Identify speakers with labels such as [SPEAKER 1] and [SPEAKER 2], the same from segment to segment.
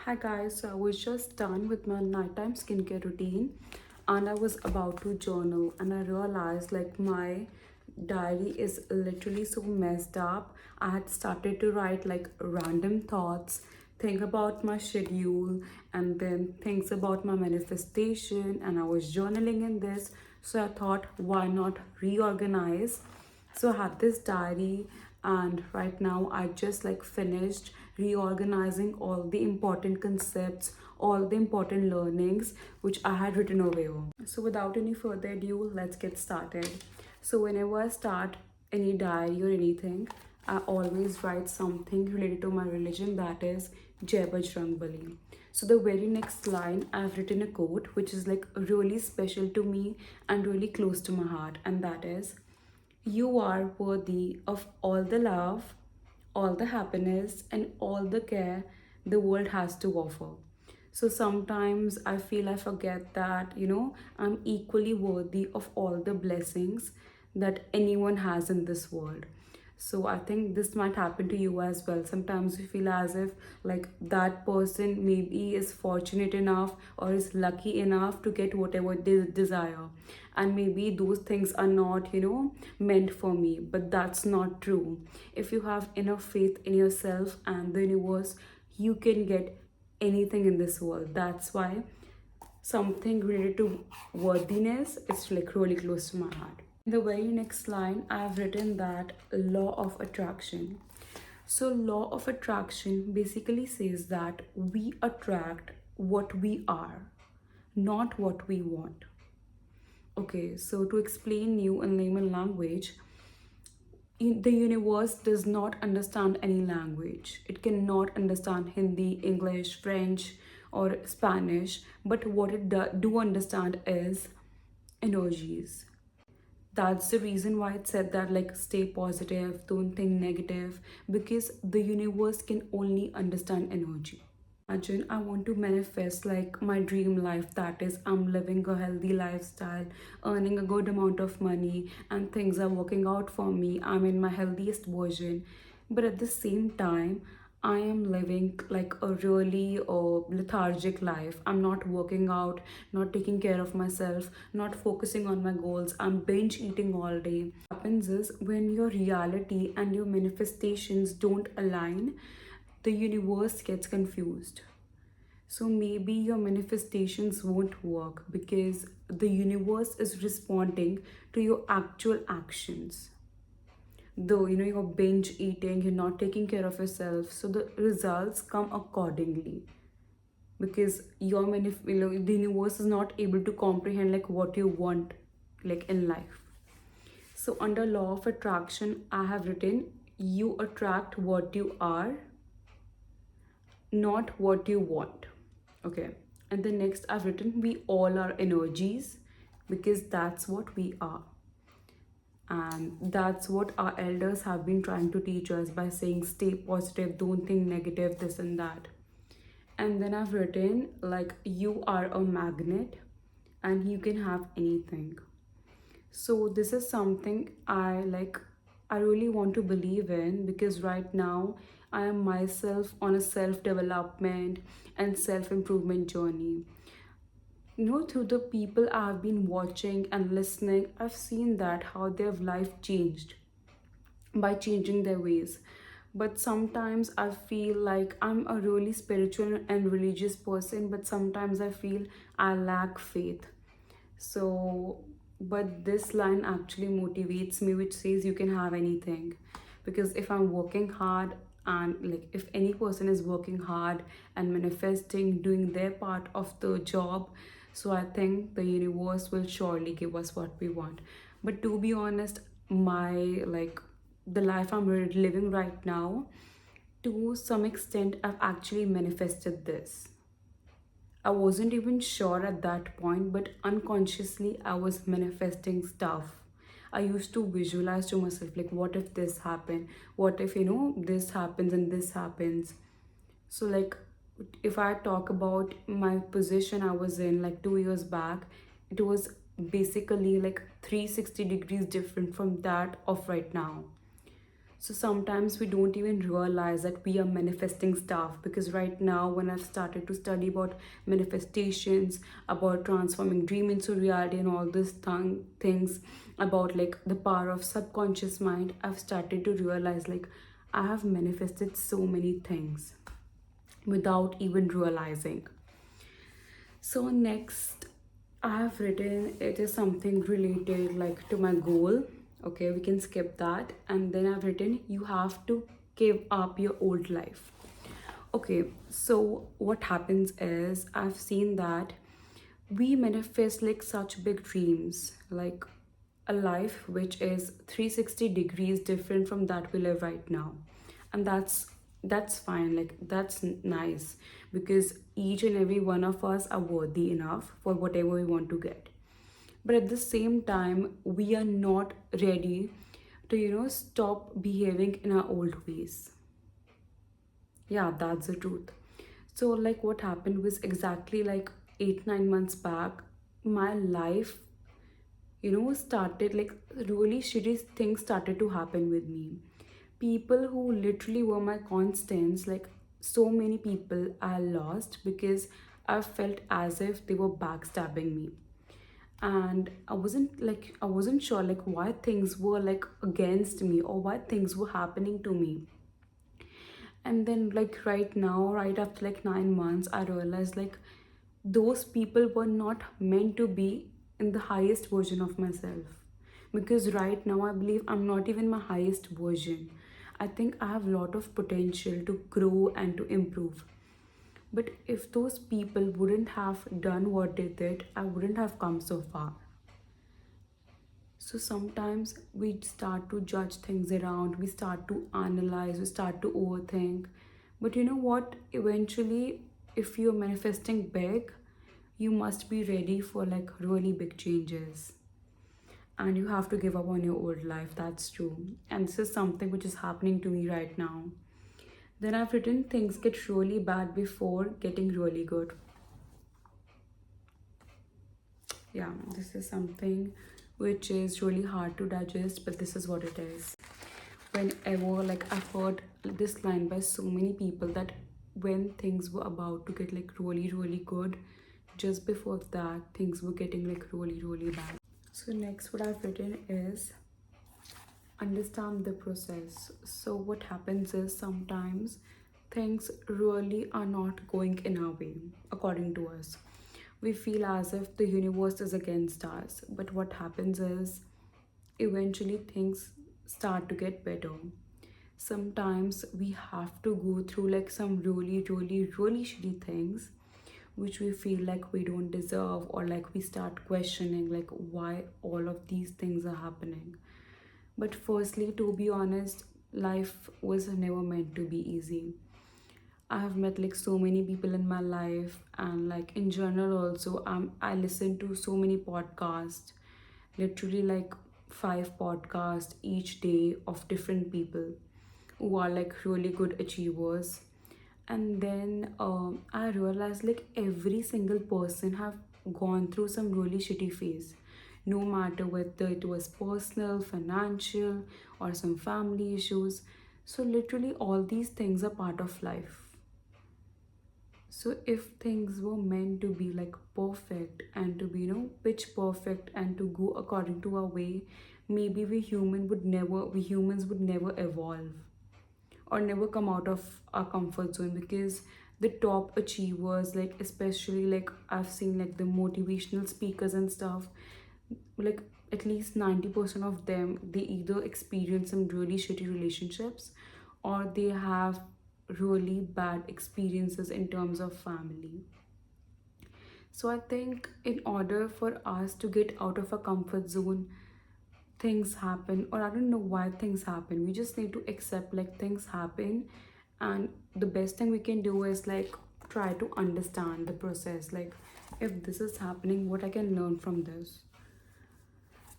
[SPEAKER 1] Hi guys, so I was just done with my nighttime skincare routine and I was about to journal and I realized like my diary is literally so messed up. I had started to write like random thoughts, think about my schedule and then things about my manifestation, and I was journaling in this. So I thought, why not reorganize? So I had this diary, and right now I just like finished reorganizing all the important concepts, all the important learnings which I had written over. So without any further ado, let's get started. So whenever I start any diary or anything, I always write something related to my religion, that is Jai Bajrang Bali. So the very next line, I've written a quote which is like really special to me and really close to my heart, and that is, you are worthy of all the love, all the happiness, and all the care the world has to offer. So sometimes I feel I forget that, I'm equally worthy of all the blessings that anyone has in this world. So I think this might happen to you as well. Sometimes you feel as if like that person maybe is fortunate enough or is lucky enough to get whatever they desire. And maybe those things are not, meant for me. But that's not true. If you have enough faith in yourself and the universe, you can get anything in this world. That's why something related to worthiness is like really close to my heart. In the very next line, I have written that law of attraction. So, law of attraction basically says that we attract what we are, not what we want. Okay, so to explain you in layman language, the universe does not understand any language. It cannot understand Hindi, English, French, or Spanish. But what it do understand is energies. That's the reason why it said that like stay positive, don't think negative, because the universe can only understand energy. Imagine I want to manifest like my dream life, that is I'm living a healthy lifestyle, earning a good amount of money, and things are working out for me. I'm in my healthiest version. But at the same time, I am living like a really lethargic life. I'm not working out, not taking care of myself, not focusing on my goals. I'm binge eating all day. What happens is when your reality and your manifestations don't align, the universe gets confused. So maybe your manifestations won't work because the universe is responding to your actual actions. Though you're binge eating, you're not taking care of yourself, so the results come accordingly because the universe is not able to comprehend like what you want like in life. So under law of attraction, I have written, you attract what you are, not what you want. Okay. And the next I've written, we all are energies, because that's what we are. And that's what our elders have been trying to teach us by saying stay positive, don't think negative, this and that. And then I've written like you are a magnet and you can have anything. So this is something I really want to believe in, because right now I am myself on a self-development and self-improvement journey. Through the people I've been watching and listening, I've seen that how their life changed by changing their ways. But sometimes I feel like I'm a really spiritual and religious person, but sometimes I feel I lack faith. So, but this line actually motivates me, which says you can have anything. Because if I'm working hard, and like if any person is working hard and manifesting, doing their part of the job, so I think the universe will surely give us what we want. But to be honest, my like the life I'm living right now, to some extent, I've actually manifested this. I wasn't even sure at that point, but unconsciously I was manifesting stuff. I used to visualize to myself, like, what if this happened? What if, this happens and this happens? So, like, if I talk about my position I was in like 2 years back, it was basically like 360 degrees different from that of right now. So sometimes we don't even realize that we are manifesting stuff, because right now when I've started to study about manifestations, about transforming dream into reality and all these things, about like the power of subconscious mind, I've started to realize like I have manifested so many things without even realizing. So next I have written, it is something related like to my goal. Okay, we can skip that. And then I've written, you have to give up your old life. Okay, so what happens is I've seen that we manifest like such big dreams, like a life which is 360 degrees different from that we live right now. And that's fine, like that's nice, because each and every one of us are worthy enough for whatever we want to get. But at the same time, we are not ready to stop behaving in our old ways. Yeah, that's the truth. So like what happened was exactly like 8 9 months back, my life started like really shitty things started to happen with me. People who literally were my constants, like so many people I lost because I felt as if they were backstabbing me. And I wasn't sure like why things were like against me or why things were happening to me. And then like right now, right after like 9 months, I realized like those people were not meant to be in the highest version of myself. Because right now I believe I'm not even my highest version. I think I have a lot of potential to grow and to improve. But if those people wouldn't have done what they did, I wouldn't have come so far. So sometimes we start to judge things around, we start to analyze, we start to overthink. But you know what? Eventually, if you're manifesting big, you must be ready for like really big changes. And you have to give up on your old life. That's true. And this is something which is happening to me right now. Then I've written, things get really bad before getting really good. Yeah, this is something which is really hard to digest, but this is what it is. Whenever like I've heard this line by so many people that when things were about to get like really really good, just before that things were getting like really really bad. So next what I've written is understand the process. So what happens is sometimes things really are not going in our way according to us. We feel as if the universe is against us, but what happens is eventually things start to get better. Sometimes we have to go through like some really really really shitty things which we feel like we don't deserve, or like we start questioning like why all of these things are happening. But firstly, to be honest, life was never meant to be easy. I have met like so many people in my life, and like in general also, I listen to so many podcasts, literally like 5 podcasts each day of different people who are like really good achievers. And then I realized like every single person have gone through some really shitty phase, no matter whether it was personal, financial, or some family issues. So literally all these things are part of life. So if things were meant to be like perfect and to be pitch perfect and to go according to our way, maybe we humans would never evolve or never come out of our comfort zone. Because the top achievers, like especially like I've seen like the motivational speakers and stuff, like at least 90% of them, they either experience some really shitty relationships or they have really bad experiences in terms of family. So I think in order for us to get out of a comfort zone, things happen, or I don't know why things happen. We just need to accept like things happen, and the best thing we can do is like try to understand the process. Like, if this is happening, what I can learn from this.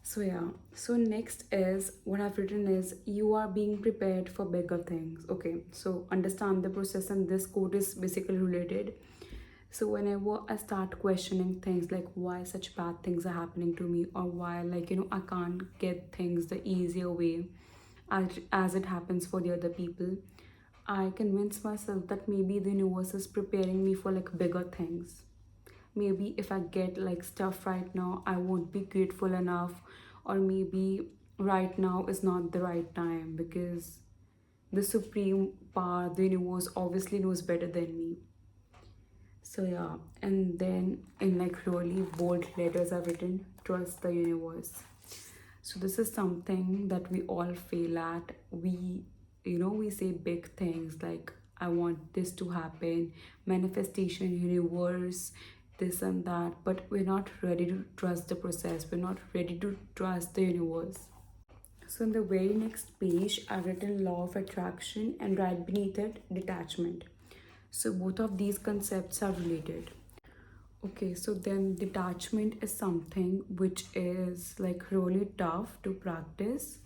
[SPEAKER 1] So yeah, so next is what I've written is you are being prepared for bigger things. Okay, so understand the process, and this quote is basically related. So whenever I start questioning things like why such bad things are happening to me, or why like I can't get things the easier way, as it happens for the other people. I convince myself that maybe the universe is preparing me for like bigger things. Maybe if I get like stuff right now, I won't be grateful enough, or maybe right now is not the right time because the supreme power, the universe, obviously knows better than me. So yeah, and then in like really bold letters I've written, trust the universe. So this is something that we all fail at. We say big things like I want this to happen, manifestation, universe, this and that, but we're not ready to trust the process. We're not ready to trust the universe. So in the very next page, I've written law of attraction and right beneath it, detachment. So both of these concepts are related. Okay, so then detachment is something which is like really tough to practice,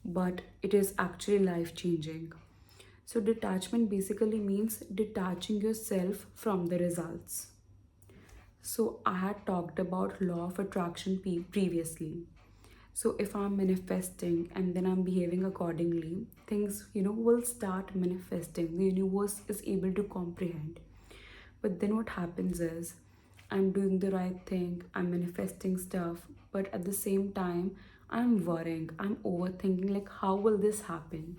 [SPEAKER 1] but it is actually life changing. So detachment basically means detaching yourself from the results. So I had talked about law of attraction previously. So if I'm manifesting and then I'm behaving accordingly, things will start manifesting. The universe is able to comprehend. But then what happens is I'm doing the right thing, I'm manifesting stuff, but at the same time, I'm worrying, I'm overthinking like how will this happen?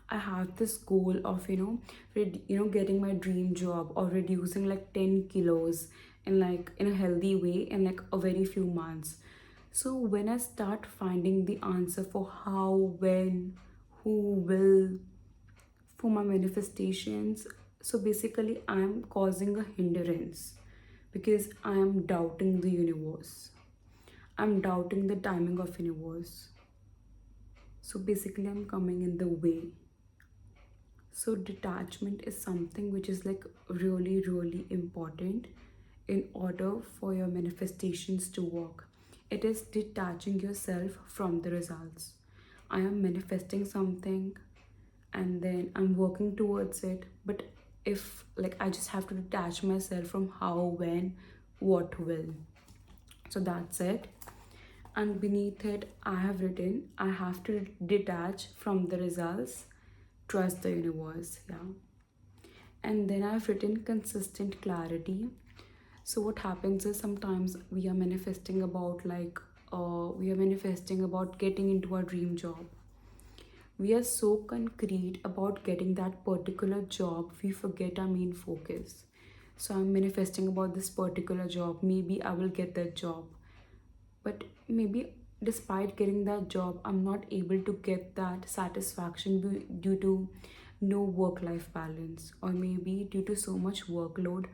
[SPEAKER 1] I have this goal of getting my dream job or reducing like 10 kilos in like in a healthy way in like a very few months. So when I start finding the answer for how, when, who will for my manifestations, so basically I'm causing a hindrance because I am doubting the universe. I'm doubting the timing of universe. So basically I'm coming in the way. So detachment is something which is like really really important in order for your manifestations to work. It is detaching yourself from the results. I am manifesting something and then I'm working towards it, but if like I just have to detach myself from how, when, what will. So that's it. And beneath it I have written I have to detach from the results, trust the universe. Yeah. And then I've written consistent clarity. So what happens is sometimes we are manifesting about like we are manifesting about getting into our dream job. We are so concrete about getting that particular job, we forget our main focus. So I'm manifesting about this particular job, maybe I will get that job, but maybe despite getting that job I'm not able to get that satisfaction due to no work life balance, or maybe due to so much workload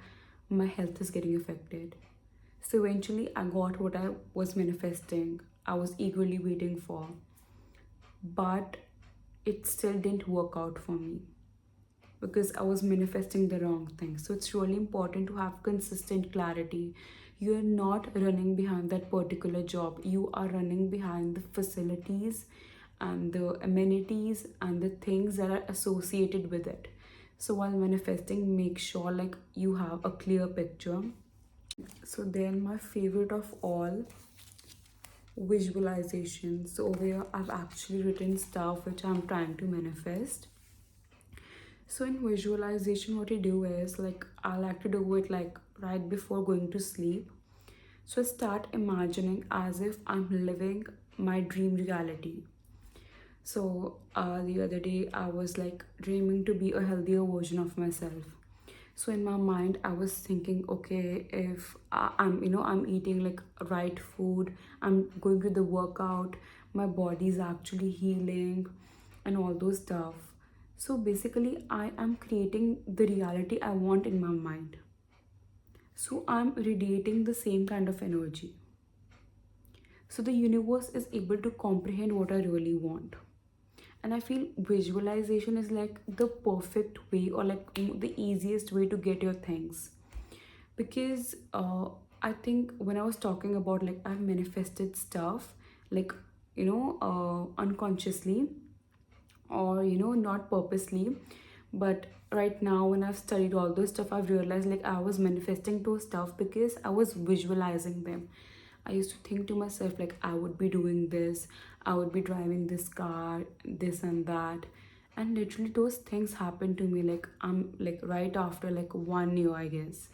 [SPEAKER 1] my health is getting affected. So eventually I got what I was manifesting, I was eagerly waiting for, but it still didn't work out for me because I was manifesting the wrong thing. So it's really important to have consistent clarity. You are not running behind that particular job, you are running behind the facilities and the amenities and the things that are associated with it. So while manifesting, make sure like you have a clear picture. So then my favorite of all, visualization. So over here I've actually written stuff which I'm trying to manifest. So in visualization, what you do is like I like to do it like right before going to sleep. So I start imagining as if I'm living my dream reality. So the other day I was like dreaming to be a healthier version of myself. So in my mind I was thinking, okay, if I'm eating like right food, I'm going to the workout, my body is actually healing and all those stuff. So basically I am creating the reality I want in my mind. So I'm radiating the same kind of energy. So the universe is able to comprehend what I really want. And I feel visualization is like the perfect way, or like the easiest way to get your things. Because I think when I was talking about like I've manifested stuff like unconsciously, or not purposely, but right now when I've studied all those stuff I've realized like I was manifesting those stuff because I was visualizing them. I used to think to myself like I would be doing this, I would be driving this car, this and that. And literally those things happened to me like I'm like right after like 1 year, I guess.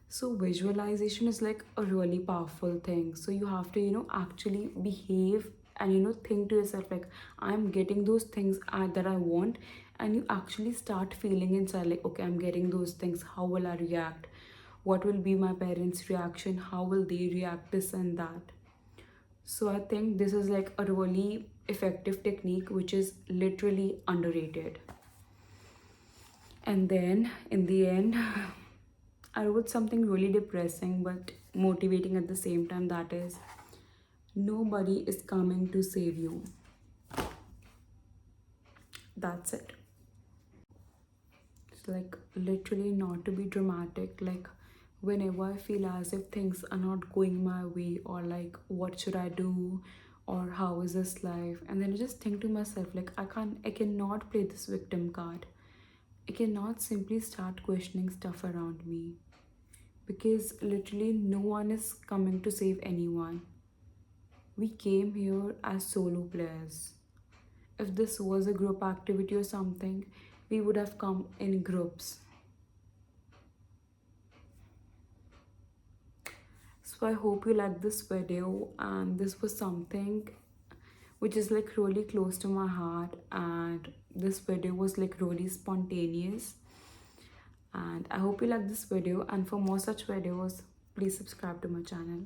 [SPEAKER 1] So visualization is like a really powerful thing. So you have to, actually behave and think to yourself like I'm getting those things that I want, and you actually start feeling inside like okay, I'm getting those things. How will I react? What will be my parents' reaction? How will they react? This and that. So I think this is like a really effective technique which is literally underrated. And then in the end, I wrote something really depressing but motivating at the same time, that is, nobody is coming to save you. That's it. It's like literally not to be dramatic. Like, whenever I feel as if things are not going my way, or like, what should I do? Or how is this life? And then I just think to myself, like, I cannot play this victim card. I cannot simply start questioning stuff around me, because literally no one is coming to save anyone. We came here as solo players. If this was a group activity or something, we would have come in groups. So I hope you liked this video, and this was something which is like really close to my heart, and this video was like really spontaneous. And I hope you like this video, and for more such videos please subscribe to my channel.